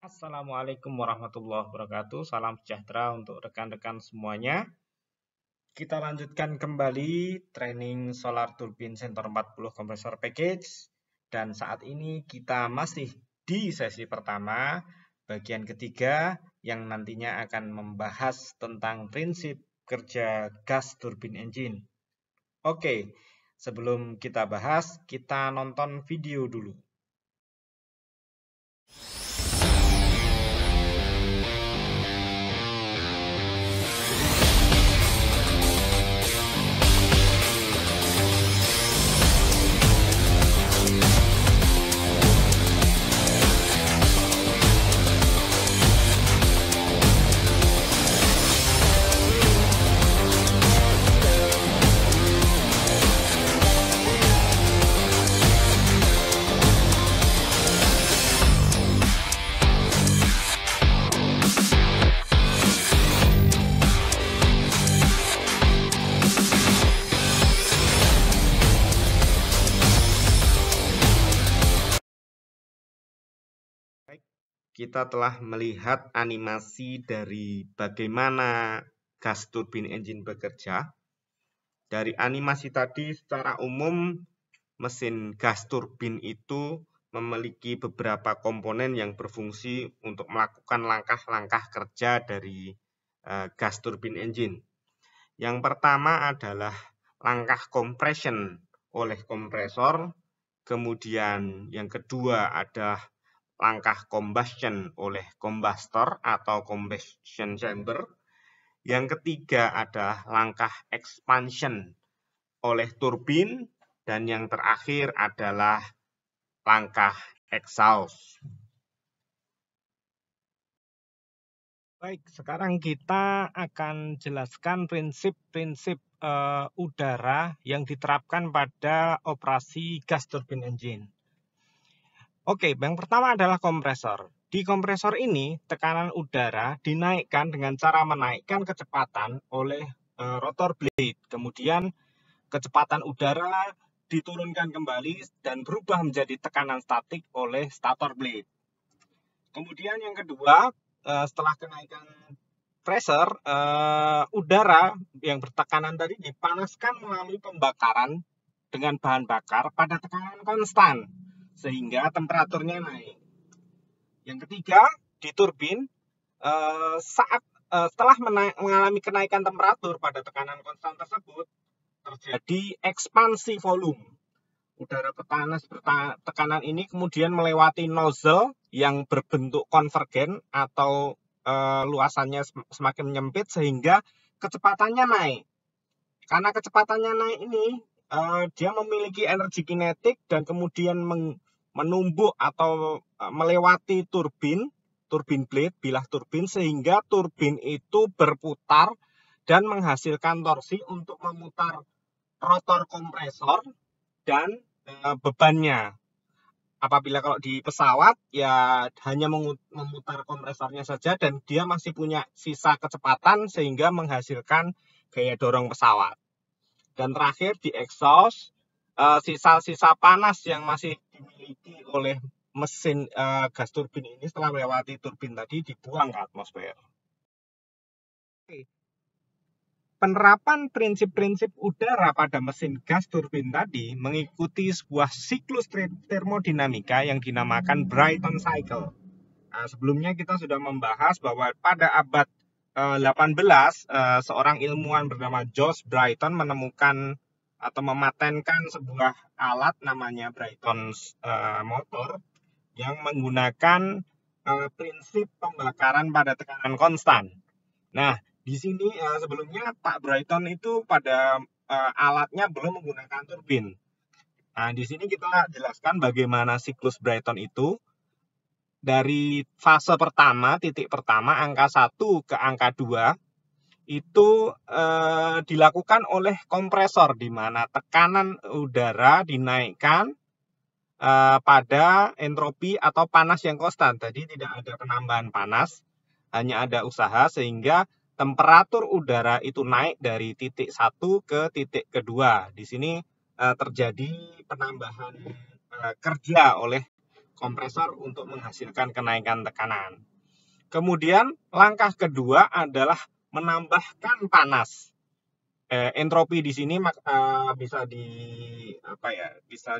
Assalamualaikum warahmatullahi wabarakatuh. Salam sejahtera untuk rekan-rekan semuanya. Kita lanjutkan kembali training Solar Turbine Center 40 Kompresor Package. Dan saat ini kita masih di sesi pertama, bagian ketiga, yang nantinya akan membahas tentang prinsip kerja gas turbine engine. Oke, sebelum kita bahas, kita nonton video dulu. Kita telah melihat animasi dari bagaimana gas turbine engine bekerja. Dari animasi tadi, secara umum mesin gas turbin itu memiliki beberapa komponen yang berfungsi untuk melakukan langkah-langkah kerja dari gas turbine engine. Yang pertama adalah langkah compression oleh kompresor, kemudian yang kedua adalah langkah combustion oleh combustor atau combustion chamber. Yang ketiga adalah langkah expansion oleh turbin. Dan yang terakhir adalah langkah exhaust. Baik, sekarang kita akan jelaskan prinsip-prinsip udara yang diterapkan pada operasi gas turbine engine. Oke, yang pertama adalah kompresor. Di kompresor ini, tekanan udara dinaikkan dengan cara menaikkan kecepatan oleh rotor blade. Kemudian, kecepatan udara diturunkan kembali dan berubah menjadi tekanan statik oleh stator blade. Kemudian yang kedua, setelah kenaikan pressure, udara yang bertekanan tadi dipanaskan melalui pembakaran dengan bahan bakar pada tekanan konstan, sehingga temperaturnya naik. Yang ketiga, di turbin, setelah mengalami kenaikan temperatur pada tekanan konstan tersebut, terjadi ekspansi volume. Udara panas bertekanan ini kemudian melewati nozzle yang berbentuk konvergen atau luasannya semakin menyempit sehingga kecepatannya naik. Karena kecepatannya naik ini, dia memiliki energi kinetik dan kemudian menumbuk atau melewati turbin blade, bilah turbin, sehingga turbin itu berputar dan menghasilkan torsi untuk memutar rotor kompresor dan bebannya. Apabila kalau di pesawat ya hanya memutar kompresornya saja dan dia masih punya sisa kecepatan sehingga menghasilkan gaya dorong pesawat. Dan terakhir di exhaust, sisa-sisa panas yang masih dimiliki oleh mesin gas turbin ini setelah melewati turbin tadi dibuang ke atmosfer. Oke. Penerapan prinsip-prinsip udara pada mesin gas turbin tadi mengikuti sebuah siklus termodinamika yang dinamakan Brayton Cycle. Nah, sebelumnya kita sudah membahas bahwa pada abad 18, seorang ilmuwan bernama George Brayton menemukan atau mematenkan sebuah alat namanya Brayton motor yang menggunakan prinsip pembakaran pada tekanan konstan. Nah, di sini sebelumnya Pak Brayton itu pada alatnya belum menggunakan turbin. Nah, di sini kita jelaskan bagaimana siklus Brayton itu. Dari fase pertama, titik pertama, angka 1 ke angka 2, itu dilakukan oleh kompresor, di mana tekanan udara dinaikkan pada entropi atau panas yang konstan. Tadi tidak ada penambahan panas, hanya ada usaha sehingga temperatur udara itu naik dari titik 1 ke titik kedua. Di sini terjadi penambahan kerja oleh kompresor untuk menghasilkan kenaikan tekanan. Kemudian langkah kedua adalah menambahkan panas. Entropi di sini bisa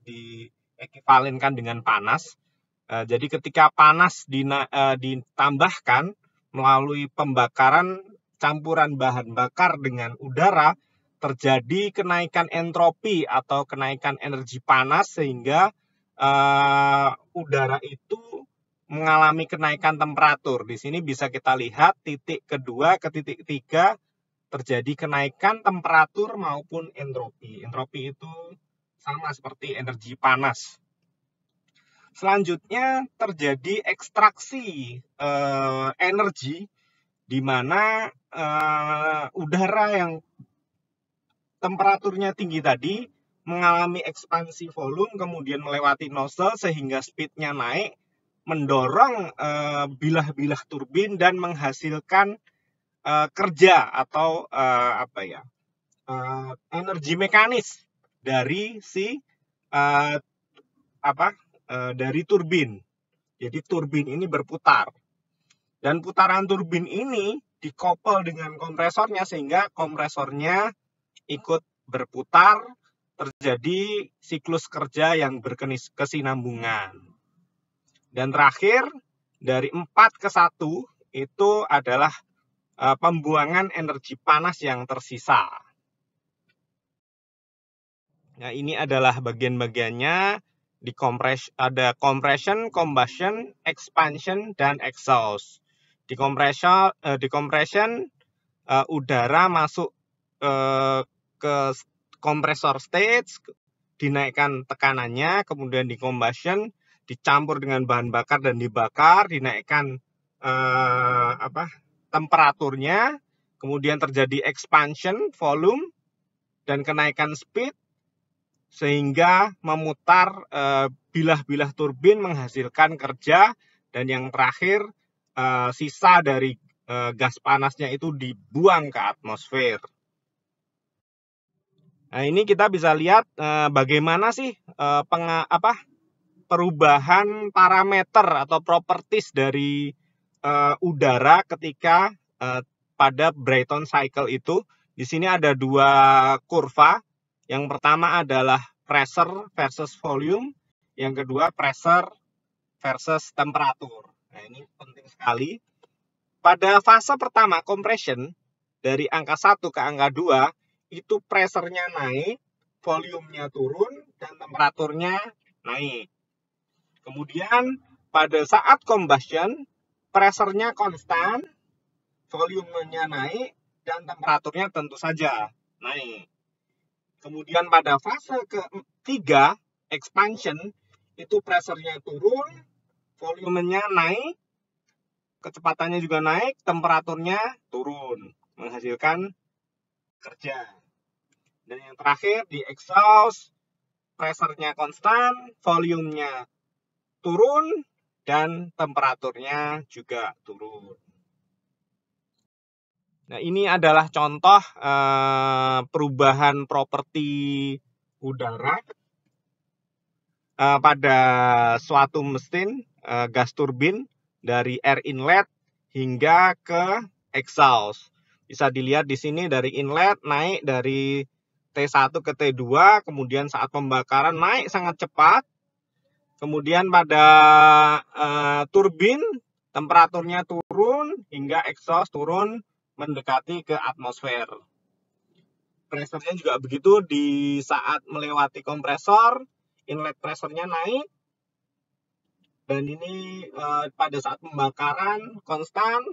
diekuivalenkan dengan panas. Jadi ketika panas ditambahkan melalui pembakaran campuran bahan bakar dengan udara, terjadi kenaikan entropi atau kenaikan energi panas sehingga udara itu mengalami kenaikan temperatur. Di sini bisa kita lihat titik kedua ke titik 3 terjadi kenaikan temperatur maupun entropi. Entropi itu sama seperti energi panas. Selanjutnya terjadi ekstraksi energi di mana udara yang temperaturnya tinggi tadi mengalami ekspansi volume kemudian melewati nozzle sehingga speednya naik, mendorong bilah-bilah turbin dan menghasilkan kerja atau energi mekanis dari dari turbin. Jadi turbin ini berputar dan putaran turbin ini dikoppel dengan kompresornya sehingga kompresornya ikut berputar, terjadi siklus kerja yang berkesinambungan. Dan terakhir, dari 4 ke 1 itu adalah pembuangan energi panas yang tersisa. Nah, ini adalah bagian-bagiannya. Ada compression, combustion, expansion, dan exhaust. Di compression udara masuk ke kompresor stage, dinaikkan tekanannya, kemudian di combustion dicampur dengan bahan bakar dan dibakar, dinaikkan temperaturnya, kemudian terjadi expansion volume dan kenaikan speed sehingga memutar bilah-bilah turbin menghasilkan kerja, dan yang terakhir sisa dari gas panasnya itu dibuang ke atmosfer. Nah, ini kita bisa lihat bagaimana sih perubahan parameter atau properties dari udara ketika pada Brayton cycle itu. Di sini ada 2 kurva. Yang pertama adalah pressure versus volume, yang kedua pressure versus temperatur. Nah, ini penting sekali. Pada fase pertama compression, dari angka 1 ke angka 2, itu pressure-nya naik, volume-nya turun, dan temperaturnya naik. Kemudian pada saat combustion, pressure-nya konstan, volume-nya naik, dan temperaturnya tentu saja naik. Kemudian pada fase ketiga, expansion, itu pressure-nya turun, volumenya naik, kecepatannya juga naik, temperaturnya turun, menghasilkan kerja. Dan yang terakhir di exhaust, pressure-nya konstan, volumenya turun, dan temperaturnya juga turun. Nah, ini adalah contoh perubahan properti udara pada suatu mesin gas turbin dari air inlet hingga ke exhaust. Bisa dilihat di sini dari inlet naik dari T1 ke T2, kemudian saat pembakaran naik sangat cepat. Kemudian pada turbin temperaturnya turun hingga exhaust turun mendekati ke atmosfer. Pressure-nya juga begitu, di saat melewati kompresor, inlet pressure-nya naik. Dan ini pada saat pembakaran konstan.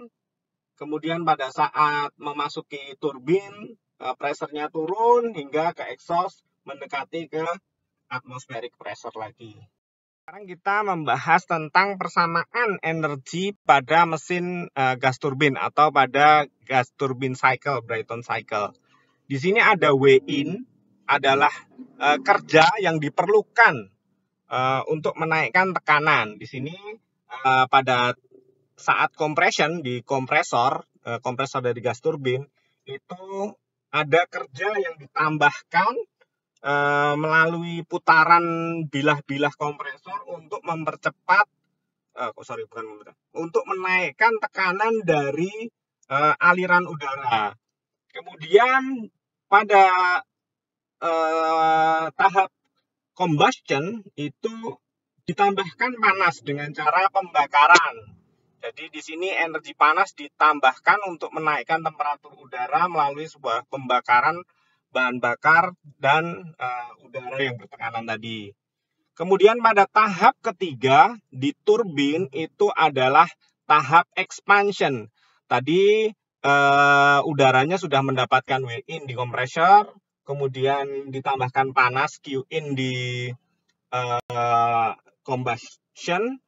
Kemudian pada saat memasuki turbin, pressure-nya turun hingga ke exhaust mendekati ke atmospheric pressure lagi. Sekarang kita membahas tentang persamaan energi pada mesin gas turbin atau pada gas turbin cycle, Brayton cycle. Di sini ada W-in, adalah kerja yang diperlukan untuk menaikkan tekanan. Di sini pada saat compression di kompresor dari gas turbin itu ada kerja yang ditambahkan melalui putaran bilah-bilah kompresor untuk mempercepat, untuk menaikkan tekanan dari aliran udara. Kemudian pada tahap combustion itu ditambahkan panas dengan cara pembakaran. Jadi di sini energi panas ditambahkan untuk menaikkan temperatur udara melalui sebuah pembakaran bahan bakar dan udara yang bertekanan tadi. Kemudian pada tahap ketiga di turbin itu adalah tahap expansion. Tadi udaranya sudah mendapatkan W-in di kompresor, kemudian ditambahkan panas Q-in di combustion,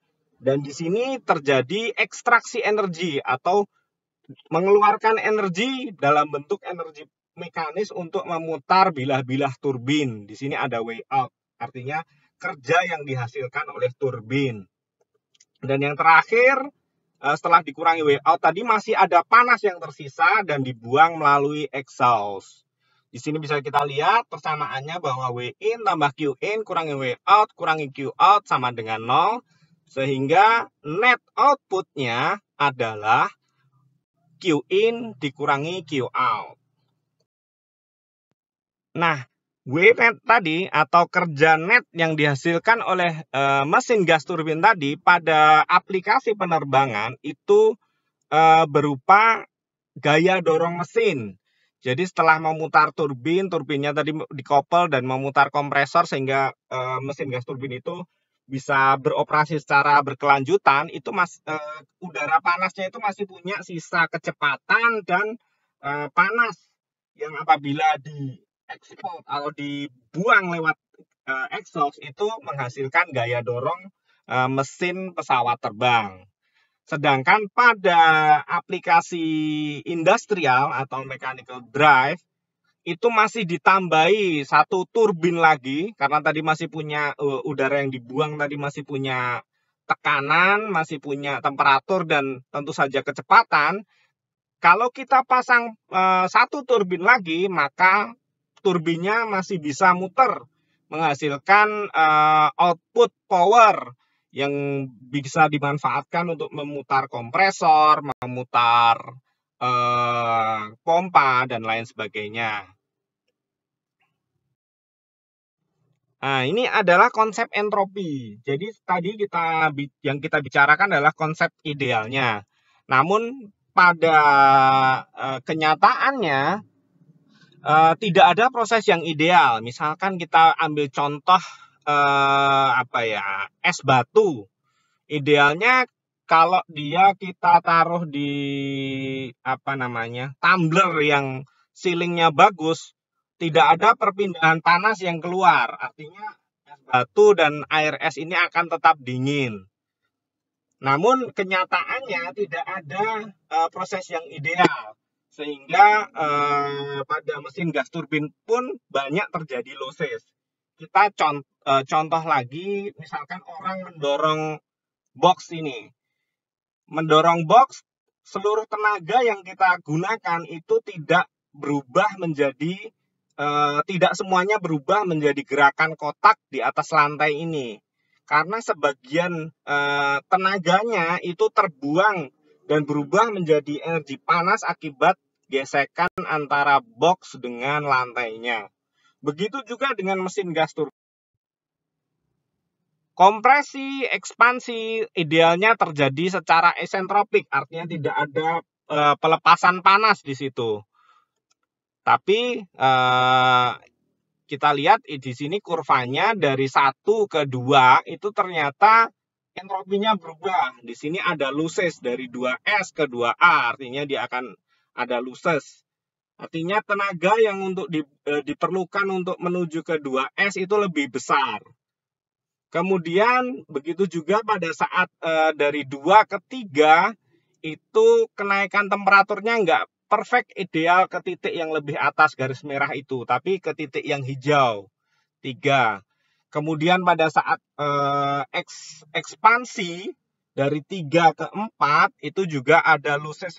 dan di sini terjadi ekstraksi energi atau mengeluarkan energi dalam bentuk energi mekanis untuk memutar bilah-bilah turbin. Di sini ada way out, artinya kerja yang dihasilkan oleh turbin. Dan yang terakhir, setelah dikurangi way out tadi masih ada panas yang tersisa dan dibuang melalui exhaust. Di sini bisa kita lihat persamaannya bahwa W in tambah Q in kurangi W out kurangi Q out sama dengan 0. Sehingga net outputnya adalah Q in dikurangi Q out. Nah, W net tadi atau kerja net yang dihasilkan oleh mesin gas turbin tadi pada aplikasi penerbangan itu berupa gaya dorong mesin. Jadi setelah memutar turbin, turbinnya tadi dikopel dan memutar kompresor sehingga mesin gas turbin itu bisa beroperasi secara berkelanjutan, itu udara panasnya itu masih punya sisa kecepatan dan panas yang apabila diekspor atau dibuang lewat exhaust itu menghasilkan gaya dorong mesin pesawat terbang. Sedangkan pada aplikasi industrial atau mechanical drive itu masih ditambahi satu turbin lagi karena tadi masih punya udara yang dibuang tadi masih punya tekanan, masih punya temperatur dan tentu saja kecepatan. Kalau kita pasang satu turbin lagi, maka turbinnya masih bisa muter menghasilkan output power yang bisa dimanfaatkan untuk memutar kompresor, memutar pompa, dan lain sebagainya. Nah, ini adalah konsep entropi. Jadi tadi yang kita bicarakan adalah konsep idealnya. Namun pada kenyataannya tidak ada proses yang ideal. Misalkan kita ambil contoh es batu. Idealnya kalau dia kita taruh di tumbler yang sealingnya bagus, tidak ada perpindahan panas yang keluar. Artinya es batu dan air es ini akan tetap dingin. Namun kenyataannya tidak ada proses yang ideal. Sehingga pada mesin gas turbin pun banyak terjadi losses. Kita contoh lagi, misalkan orang mendorong box ini. Mendorong box, seluruh tenaga yang kita gunakan itu tidak semuanya berubah menjadi gerakan kotak di atas lantai ini. Karena sebagian tenaganya itu terbuang dan berubah menjadi energi panas akibat gesekan antara box dengan lantainya. Begitu juga dengan mesin gas turbin. Kompresi, ekspansi idealnya terjadi secara esentropik, artinya tidak ada pelepasan panas di situ. Tapi kita lihat di sini kurvanya dari 1 ke 2 itu ternyata entropinya berubah. Di sini ada losses dari 2S ke 2A, artinya dia akan ada losses. Artinya tenaga yang diperlukan untuk menuju ke 2S itu lebih besar. Kemudian begitu juga pada saat dari 2 ke 3 itu kenaikan temperaturnya nggak perfect ideal ke titik yang lebih atas garis merah itu, tapi ke titik yang hijau 3. Kemudian pada saat ekspansi dari 3 ke 4 itu juga ada losses.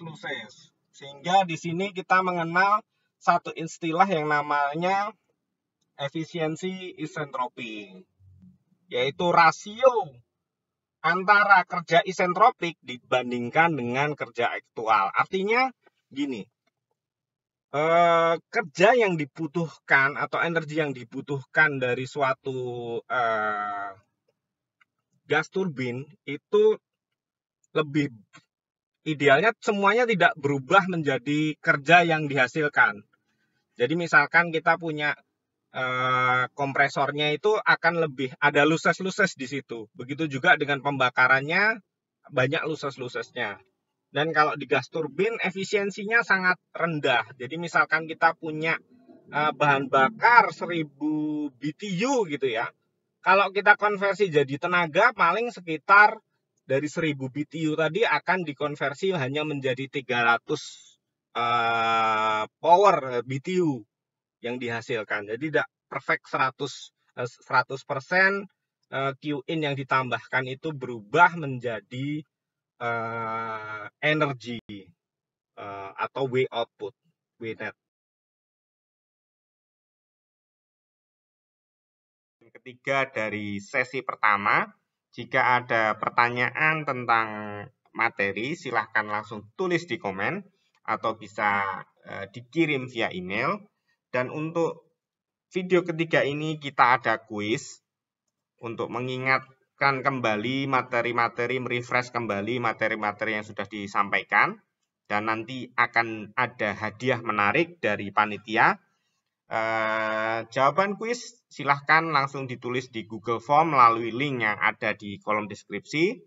Sehingga di sini kita mengenal satu istilah yang namanya efisiensi isentropi, yaitu rasio antara kerja isentropik dibandingkan dengan kerja aktual. Artinya gini, kerja yang dibutuhkan atau energi yang dibutuhkan dari suatu gas turbin itu lebih idealnya semuanya tidak berubah menjadi kerja yang dihasilkan. Jadi misalkan kita punya kompresornya itu akan lebih ada luses-luses di situ. Begitu juga dengan pembakarannya banyak luses-lusesnya. Dan kalau di gas turbin efisiensinya sangat rendah. Jadi misalkan kita punya bahan bakar 1000 BTU gitu ya. Kalau kita konversi jadi tenaga paling sekitar dari 1000 BTU tadi akan dikonversi hanya menjadi 300 power BTU yang dihasilkan. Jadi tidak perfect 100% Q-in yang ditambahkan itu berubah menjadi energi atau W output, W net. Ketiga dari sesi pertama, jika ada pertanyaan tentang materi, silahkan langsung tulis di komen atau bisa dikirim via email. Dan untuk video ketiga ini kita ada kuis untuk mengingatkan kembali materi-materi, merefresh kembali materi-materi yang sudah disampaikan. Dan nanti akan ada hadiah menarik dari panitia. Jawaban kuis silahkan langsung ditulis di Google Form melalui link yang ada di kolom deskripsi.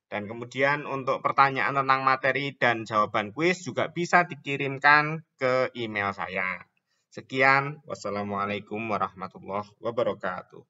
Dan kemudian untuk pertanyaan tentang materi dan jawaban kuis juga bisa dikirimkan ke email saya. Sekian, wassalamualaikum warahmatullahi wabarakatuh.